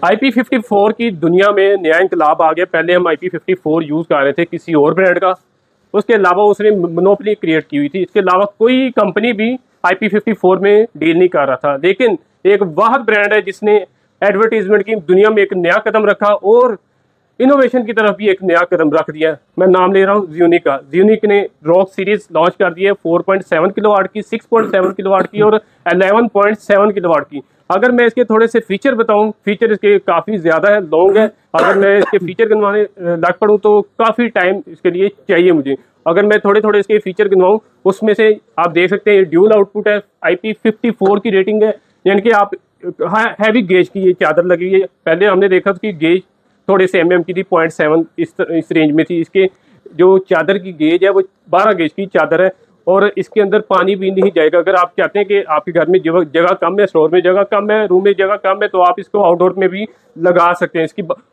IP54 की दुनिया में नया इंकलाब आ गया। पहले हम IP54 यूज़ कर रहे थे किसी और ब्रांड का, उसके अलावा उसने मोनोपोली क्रिएट की हुई थी। इसके अलावा कोई कंपनी भी IP54 में डील नहीं कर रहा था। लेकिन एक वाहद ब्रांड है जिसने एडवर्टीजमेंट की दुनिया में एक नया कदम रखा और इनोवेशन की तरफ भी एक नया कदम रख दिया। मैं नाम ले रहा हूँ ज़्यूनिक का। ज़्यूनिक ने रॉक सीरीज लॉन्च कर दी है 4.7 किलोवाट की, 6.7 किलोवाट की और 11.7 किलोवाट की। अगर मैं इसके थोड़े से फीचर बताऊं, फीचर इसके काफ़ी ज़्यादा है, लॉन्ग है। अगर मैं इसके फीचर गिनवाने लग पड़ूं तो काफ़ी टाइम इसके लिए चाहिए मुझे। अगर मैं थोड़े थोड़े इसके फीचर गिनवाऊं, उसमें से आप देख सकते हैं ड्यूल आउटपुट है, IP54 की रेटिंग है, यानी कि आप हैवी गेज की ये चादर लगी है। पहले हमने देखा था कि गेज थोड़े से की थी, 0.7 इस रेंज में थी। इसके जो चादर की गेज है वो 12 गेज की चादर है और इसके अंदर पानी भी नहीं जाएगा। अगर आप चाहते हैं कि आपके घर में जगह कम है, स्टोर में जगह कम है, रूम में जगह कम है, तो आप इसको आउटडोर में भी लगा सकते हैं।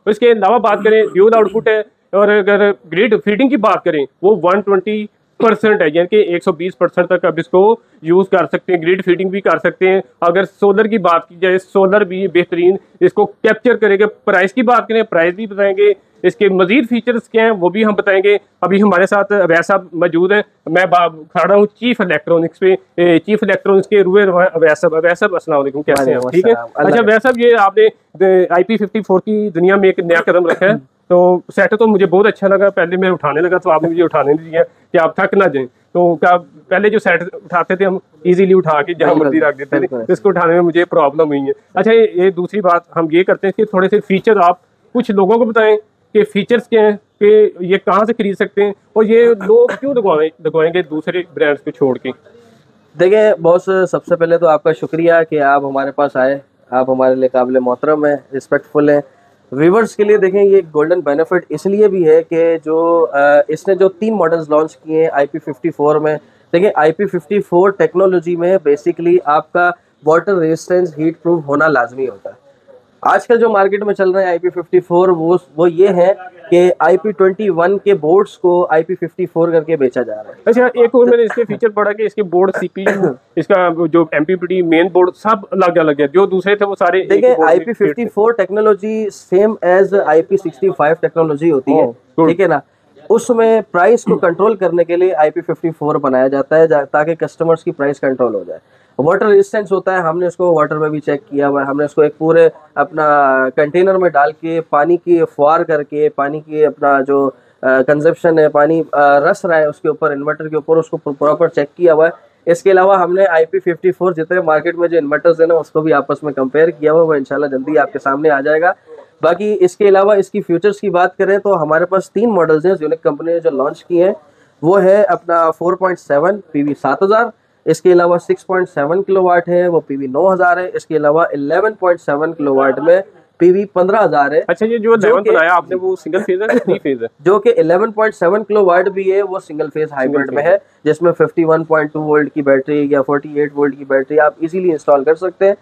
इसके अलावा बात करें, ड्यूल आउटपुट है। और अगर ग्रिड फीडिंग की बात करें, वो 120% है, यानी कि 120% तक आप इसको यूज़ कर सकते हैं। ग्रिड फीडिंग भी कर सकते हैं। अगर सोलर की बात की जाए, सोलर भी बेहतरीन इसको कैप्चर करेगा। प्राइस की बात करें, प्राइस भी बताएंगे। इसके मजीद फीचर्स क्या हैं वो भी हम बताएंगे। अभी हमारे साथ अवैस साहब मौजूद हैं। मैं खड़ा हूँ चीफ इलेक्ट्रॉनिक्स पे, चीफ इलेक्ट्रॉनिक्स के रूए अवैस साहब। अवैस साहब अस्सलाम वालेकुम, कैसे हैं आप? ठीक है। अच्छा अवैस साहब, ये आपने IP54 की दुनिया में एक नया कदम रखा है, तो सेट तो मुझे बहुत अच्छा लगा। पहले मैं उठाने लगा तो आपने मुझे उठाने नहीं दिया कि आप थक ना जाएं। तो क्या पहले जो सेट उठाते थे हम इजीली उठा के जहाँ मर्जी रख देते थे, तो इसको उठाने में मुझे प्रॉब्लम हुई है। अच्छा, ये दूसरी बात हम ये करते हैं कि थोड़े से फीचर आप कुछ लोगों को बताएं कि फीचर्स क्या हैं, कि ये कहाँ से खरीद सकते हैं और ये लोग क्यों लगवाएंगे दूसरे ब्रांड्स को छोड़ के। देखिए बॉस, सबसे पहले तो आपका शुक्रिया कि आप हमारे पास आए। आप हमारे लिए काबिल मोहतरम है, रिस्पेक्टफुल है। व्यूवर्स के लिए देखें, ये गोल्डन बेनिफिट इसलिए भी है कि जो इसने जो 3 मॉडल्स लॉन्च किए हैं IP54 में। देखिए IP54 टेक्नोलॉजी में बेसिकली आपका वाटर रेजिस्टेंस, हीट प्रूफ होना लाजमी होता है। आजकल जो मार्केट में चल रहे हैं IP54, वो ये है कि IP21 के बोर्ड्स को IP54 करके बेचा जा रहा है। अच्छा, एक और मैंने इसके फीचर पढ़ा कि इसके बोर्ड CPU, इसका जो MPPT मेन बोर्ड सब अलग अलग है। जो दूसरे थे वो सारे देखिए IP54 technology same as IP65 technology होती है, ठीक है ना। उसमें प्राइस को कंट्रोल करने के लिए IP54 बनाया जाता है ताकि कस्टमर्स की प्राइस कंट्रोल हो जाए। वाटर रेजिस्टेंस होता है, हमने उसको वाटर में भी चेक किया हुआ है। हमने उसको एक पूरे अपना कंटेनर में डाल के पानी की फुहार करके, पानी की अपना जो कंजप्शन है, पानी रस रहा है उसके ऊपर, इन्वर्टर के ऊपर, उसको प्रॉपर चेक किया हुआ है। इसके अलावा हमने IP54 जितने मार्केट में जो इन्वर्टर्स है ना, उसको भी आपस में कंपेयर किया हुआ है। वो इंशाल्लाह जल्दी आपके सामने आ जाएगा। बाकी इसके अलावा इसकी फ्यूचर्स की बात करें तो हमारे पास 3 मॉडल्स हैं यूनिक कंपनी ने जो लॉन्च किए हैं। वो है अपना 4.7 PV 7000, इसके अलावा 6.7 किलोवाट है वो PV 9000 है। इसके अलावा 11.7 किलोवाट में PV 15000 है। अच्छा, ये जो 11 बनाया आपने वो सिंगल फेज है या 3 फेज है? जो कि 11.7 किलोवाट भी है, वो सिंगल फेज हाइब्रिड में है, जिसमें 51.2 वोल्ट की बैटरी या 48 वोल्ट की बैटरी आप इजीली इंस्टॉल कर सकते हैं।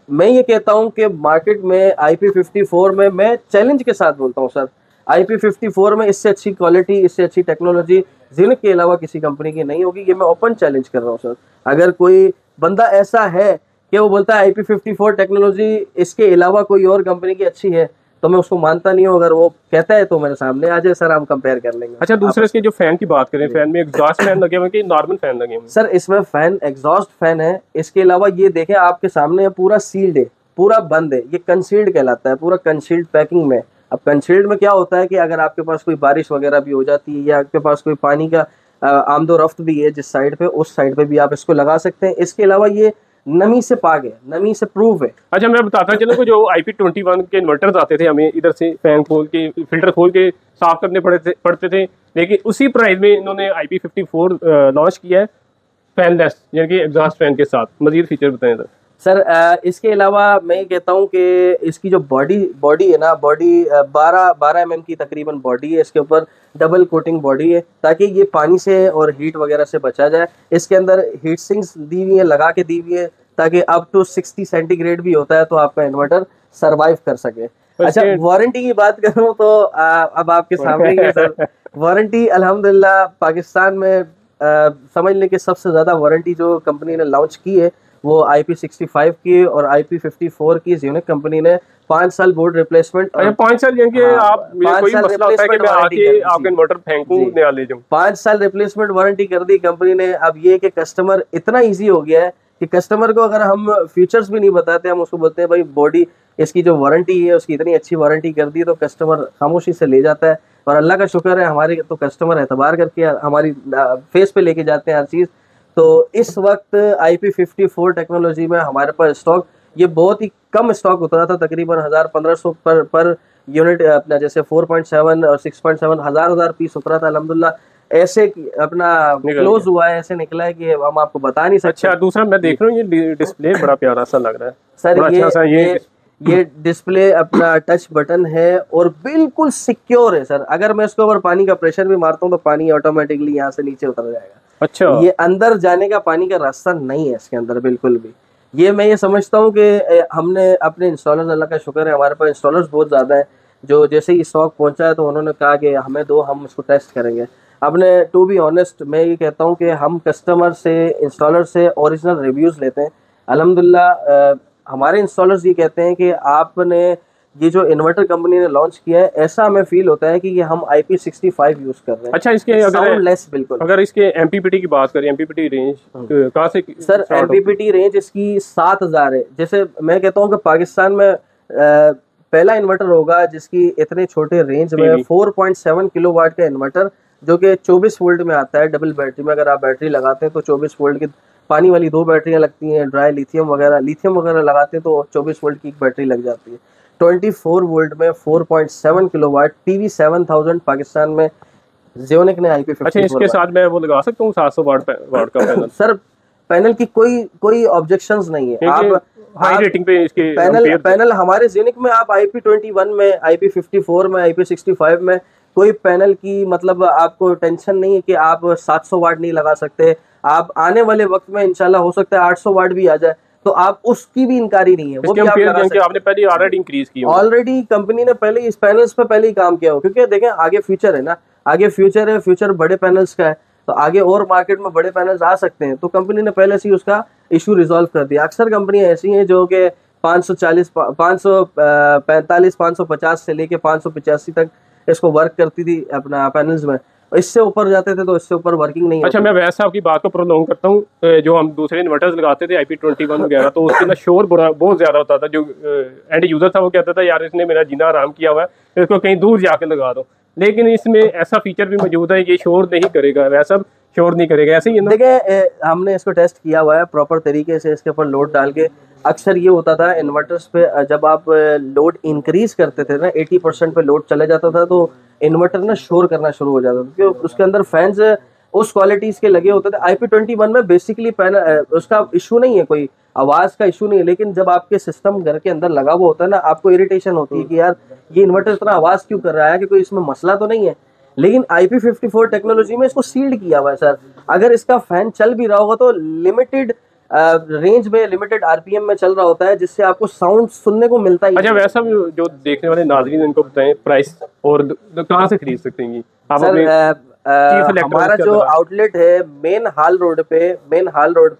मैं ये कहता हूं कि मार्केट में IP54 में, मैं चैलेंज के साथ बोलता हूं सर, IP54 में इससे अच्छी क्वालिटी, इससे अच्छी टेक्नोलॉजी ज़ेनिक के अलावा किसी कंपनी की नहीं होगी। ये मैं ओपन चैलेंज कर रहा हूं सर। अगर कोई बंदा ऐसा है कि वो बोलता है IP54 टेक्नोलॉजी इसके अलावा कोई और कंपनी की अच्छी है, तो मैं उसको मानता नहीं हूँ। अगर वो कहता है तो मेरे सामने आ जाए सर, हम कंपेयर कर लेंगे। अच्छा, दूसरे इसके जो फैन की बात करें, फैन में एग्जॉस्ट फैन लगे हुए कि नॉर्मल फैन लगे हुए? सर इसमें फैन एग्जॉस्ट फैन है। इसके अलावा ये देखें आपके सामने पूरा सील्ड है, पूरा बंद है। ये कंसील्ड कहलाता है, पूरा कंसील्ड पैकिंग में। अब कंसील्ड में क्या होता है कि अगर आपके पास कोई बारिश वगैरह भी हो जाती है या आपके पास कोई पानी का आमदो रफ्त भी है जिस साइड पे, उस साइड पे भी आप इसको लगा सकते हैं। इसके अलावा ये नमी से पाक है, नमी से प्रूफ है। अच्छा, मैं बताता चलूँ कि जो IP21 के इन्वर्टर्स आते थे, हमें इधर से फैन खोल के, फिल्टर खोल के साफ करने पड़ते थे। लेकिन उसी प्राइस में इन्होंने IP54 लॉन्च किया है, फैनलेस, यानी कि एग्जॉस्ट फैन के साथ। मजीद फीचर बताएं सर। इसके अलावा मैं ये कहता हूँ कि इसकी जो बॉडी है ना, बॉडी 12 mm की तकरीबन बॉडी है। इसके ऊपर डबल कोटिंग बॉडी है ताकि ये पानी से और हीट वगैरह से बचा जाए। इसके अंदर हीट सिंक्स दी हुई है, लगा के दी हुई है, ताकि अप टू 60 सेंटीग्रेड भी होता है तो आपका इन्वर्टर सरवाइव कर सके। अच्छा, वारंटी की बात करूँ तो अब आपके सामने ही है सर। वारंटी अल्हम्दुलिल्लाह पाकिस्तान में समझ लें कि सबसे ज़्यादा वारंटी जो कंपनी ने लॉन्च की है वो IP65 की और IP54 की ज़्यूनिक कंपनी ने 5 साल बोर्ड रिप्लेसमेंट। 5 साल यानी कि आप कोई मसला होता है कि मैं आके आपके इन्वर्टर फेंकूं नया ले जाऊं, 5 साल रिप्लेसमेंट वारंटी कर दी कंपनी ने। अब ये कि कस्टमर इतना इजी हो गया है कि कस्टमर को अगर हम फीचर्स भी नहीं बताते, हम उसको बोलते हैं भाई बॉडी इसकी जो वारंटी है उसकी इतनी अच्छी वारंटी कर दी, तो कस्टमर खामोशी से ले जाता है। और अल्लाह का शुक्र है हमारे तो कस्टमर एतबार करके हमारी फेस पे लेके जाते हैं हर चीज़। तो इस वक्त IP54 टेक्नोलॉजी में हमारे पास स्टॉक ये बहुत ही कम स्टॉक उतरा था, तकरीबन 1000-1500 पर यूनिट अपना, जैसे 4.7 और 6.7 हजार पीस उतरा था। अल्हम्दुलिल्लाह ऐसे अपना क्लोज हुआ है, ऐसे निकला है कि हम आपको बता नहीं सकते। अच्छा, दूसरा मैं देख रहा हूँ ये डिस्प्ले बड़ा प्यारा सा लग रहा है सर। ये डिस्प्ले अपना टच बटन है और बिल्कुल सिक्योर है सर। अगर मैं इसके ऊपर पानी का प्रेशर भी मारता हूँ तो पानी ऑटोमेटिकली यहाँ से नीचे उतर जाएगा। अच्छा, ये अंदर जाने का पानी का रास्ता नहीं है इसके अंदर बिल्कुल भी। ये मैं ये समझता हूँ कि हमने अपने इंस्टॉलर्स, अल्लाह का शुक्र है हमारे पास इंस्टॉलर्स बहुत ज़्यादा है, जो जैसे ही स्टॉक पहुँचा है तो उन्होंने कहा कि हमें दो, हम इसको टेस्ट करेंगे। अपने टू बी ऑनेस्ट मैं ये कहता हूँ कि हम कस्टमर से, इंस्टॉलर से ओरिजिनल रिव्यूज़ लेते हैं। अल्हम्दुलिल्लाह हमारे इंस्टॉलर्स ये कहते हैं कि आपने ये जो इन्वर्टर कंपनी ने लॉन्च किया है, ऐसा हमें फील होता है कि ये हम IP65 यूज कर रहे हैं। अच्छा, इसके अगर इसके MPPT की बात करें, MPPT रेंज कहाँ से सर? MPPT रेंज इसकी 7000 है। जैसे मैं कहता हूँ कि पाकिस्तान में पहला इन्वर्टर होगा जिसकी इतने छोटे रेंज में 4.7 किलोवाट का इन्वर्टर, जो कि 24 वोल्ट में आता है डबल बैटरी में। अगर आप बैटरी लगाते हैं तो 24 वोल्ट की पानी वाली 2 बैटरियां लगती हैं, ड्राई लिथियम वगैरह लगाते हैं तो 24 वोल्ट की एक बैटरी लग जाती है। 24 वोल्ट में 4.7 किलोवाट PV7000 पाकिस्तान में ज़्यूनिक ने IP54। अच्छा, इसके साथ मैं वो लगा सकता हूँ 700 वाट का पैनल? सर पैनल की कोई ऑब्जेक्शंस नहीं है। आप हाई रेटिंग पे इसके पैनल हमारे ज़्यूनिक में आप IP21 में, IP54 में, IP65 में कोई पैनल की मतलब आपको टेंशन नहीं है कि आप 700 वाट नहीं लगा सकते। आप आने वाले वक्त में इंशाल्लाह हो सकता है 800 वाट भी आ जाए, तो आप उसकी भी इनकारी नहीं है। वो भी आप लगा सकते हैं। आपने पहले ऑलरेडी इंक्रीज की, ऑलरेडी कंपनी ने पहले इस पैनल्स पे पहले ही काम किया हो, क्योंकि देखें आगे फ्यूचर है ना, आगे फ्यूचर है, फ्यूचर बड़े पैनल्स का है, तो आगे और मार्केट में बड़े पैनल्स आ सकते हैं। तो कंपनी ने पहले से ही उसका इशू रिजॉल्व कर दिया। अक्सर कंपनियां ऐसी हैं जो कि 540, 545, 550 से लेके 585 तक इसको वर्क करती थी अपना पैनल्स में। इससे ऊपर जाते थे तो इससे ऊपर वर्किंग नहीं। अच्छा, मैं वैसे आपकी बात को प्रोलॉन्ग करता हूँ। जो हम दूसरे इन्वर्टर्स लगाते थे IP21 वगैरह, तो उसके ना शोर बहुत ज्यादा होता था। जो एंड यूजर था वो कहता था यार इसने मेरा जीना आराम किया हुआ है, इसको कहीं दूर जाके लगा दो। लेकिन इसमें ऐसा फीचर भी मौजूद है, ये शोर नहीं करेगा, वैसा शोर नहीं करेगा, ऐसे ही है ना? देखिए हमने इसको टेस्ट किया हुआ है प्रॉपर तरीके से, इसके ऊपर लोड डाल के। अक्सर ये होता था इन्वर्टर्स पे, जब आप लोड इंक्रीज करते थे ना 80% पे लोड चले जाता था, तो इन्वर्टर ना शोर करना शुरू हो जाता था, क्योंकि उसके अंदर फैंस उस क्वालिटीज के लगे होते थे। IP21 में बेसिकली पैनल उसका इशू नहीं है, कोई आवाज का इशू नहीं है, लेकिन जब आपके सिस्टम घर के अंदर लगा हुआ होता है ना, आपको इरिटेशन होती है कि यार ये इन्वर्टर इतना आवाज क्यों कर रहा है, कि कोई इसमें मसला तो नहीं है। लेकिन IP54 टेक्नोलॉजी में इसको सील्ड किया हुआ है सर। अगर इसका फैन चल भी रहा होगा तो लिमिटेड रेंज में, लिमिटेड RPM में चल रहा होता है, जिससे आपको साउंड सुनने को मिलता ही। अच्छा, वैसा जो देखने वाले नाज़रीन इनको बताएं प्राइस और कहाँ से खरीद सकते हैं? सर हमारा जो आउटलेट है मेन हाल रोड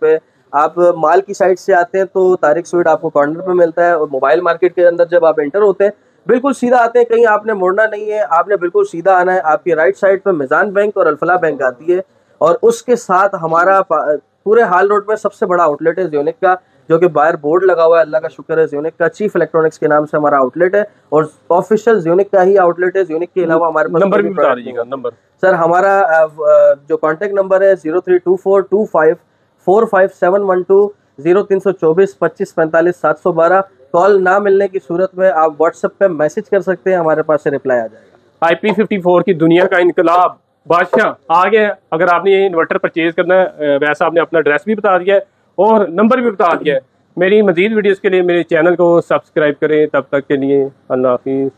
पे आप माल की साइड से आते हैं तो तारिक स्वीट आपको कॉर्नर पे मिलता है, और मोबाइल मार्केट के अंदर जब आप एंटर होते हैं बिल्कुल सीधा आते हैं, कहीं आपने मुड़ना नहीं है, आपने बिल्कुल सीधा आना है। आपकी राइट साइड पे मिजान बैंक और अल्फला बैंक आती है, और उसके साथ हमारा पूरे हाल रोड में सबसे बड़ा आउटलेट है ज़्यूनिक का, जो कि बाहर बोर्ड लगा हुआ है, अल्लाह का शुक्र है। ज़्यूनिक का चीफ इलेक्ट्रॉनिक्स के नाम से हमारा आउटलेट है, और ऑफिशियल ज़्यूनिक का ही आउटलेट है। ज़्यूनिक के अलावा हमारे पास नंबर भी बता दीजिएगा। नंबर सर हमारा जो कॉन्टेक्ट नंबर है 032425457112, 0324 25 45 712। कॉल ना मिलने की सूरत में आप व्हाट्सएप पे मैसेज कर सकते हैं, हमारे पास से रिप्लाई आ जाएगा। IP54 की दुनिया का इनकलाब बादशाह आ गया। अगर आपने ये इन्वर्टर परचेज करना है, वैसा आपने अपना एड्रेस भी बता दिया है और नंबर भी बता दिया है। मेरी मजीद वीडियोस के लिए मेरे चैनल को सब्सक्राइब करें। तब तक के लिए अल्लाह हाफिज़।